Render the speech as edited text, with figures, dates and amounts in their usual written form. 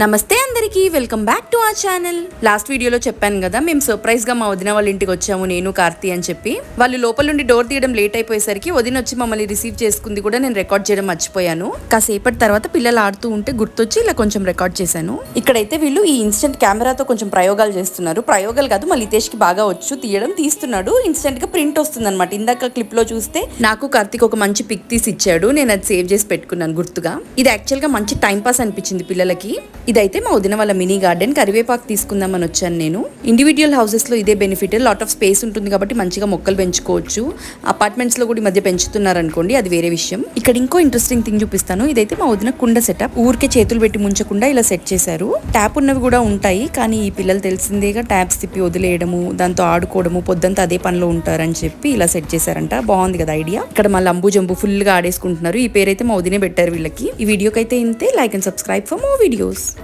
నమస్తే అందరికీ, welcome back to our channel. Last వీడియోలో చెప్పాను కదా, మేము సర్ప్రైజ్ గా మా వదిన వాళ్ళ ఇంటికి వచ్చాము, నేను కార్తీ అని చెప్పి. వాళ్ళు లోపల నుండి డోర్ తీయడం లేట్ అయిపోయేసరికి వదిన వచ్చి మమ్మల్ని రిసీవ్ చేసుకుంది కూడా నేను రికార్డ్ చేయడం మర్చిపోయాను. కాసేపటి తర్వాత పిల్లలు ఆడుతూ ఉంటే గుర్తొచ్చి ఇలా కొంచెం రికార్డ్ చేశాను. ఇక్కడైతే వీళ్ళు ఈ ఇన్స్టెంట్ కెమెరాతో కొంచెం ప్రయోగాలు చేస్తున్నారు. ప్రయోగాలు కాదు, మా లితేష్ కి బాగా వచ్చు తీయడం. తీస్తున్నాడు, ఇన్స్టెంట్ గా ప్రింట్ వస్తుంది అనమాట. ఇందాక క్లిప్ లో చూస్తే నాకు కార్తీక్ ఒక మంచి పిక్ తీసి ఇచ్చాడు, నేను అది సేవ్ చేసి పెట్టుకున్నాను గుర్తుగా. ఇది యాక్చువల్ గా మంచి టైం పాస్ అనిపించింది పిల్లలకి. ఇదైతే మా వదిన వాళ్ళ మినీ గార్డెన్. కరివేపాకు తీసుకుందామని వచ్చాను నేను. ఇండివిజువల్ హౌసెస్ లో ఇదే బెనిఫిట్, లాట్ ఆఫ్ స్పేస్ ఉంటుంది కాబట్టి మంచిగా మొక్కలు పెంచుకోవచ్చు. అపార్ట్మెంట్స్ లో కూడా ఈ మధ్య పెంచుతున్నారు అనుకోండి, అది వేరే విషయం. ఇక్కడ ఇంకో ఇంట్రెస్టింగ్ థింగ్ చూపిస్తాను. ఇదైతే మా వదిన కుండ సెటప్. ఊరికే చేతులు పెట్టి ముంచకుండా ఇలా సెట్ చేశారు. ట్యాప్ ఉన్నవి కూడా ఉంటాయి, కానీ ఈ పిల్లలు తెలిసిందేగా ట్యాప్స్ తిప్పి వదిలేయడము, దాంతో ఆడుకోవడము, పొద్దంతా అదే పనిలో ఉంటారని చెప్పి ఇలా సెట్ చేశారంట. బాగుంది కదా ఐడియా. ఇక్కడ మా లంబు జంబు ఫుల్ గా ఆడేసుకుంటున్నారు. ఈ పేరైతే మా వదినే పెట్టారు వీళ్ళకి. ఈ వీడియోకి అయితే ఇంతే. Like and subscribe for more videos.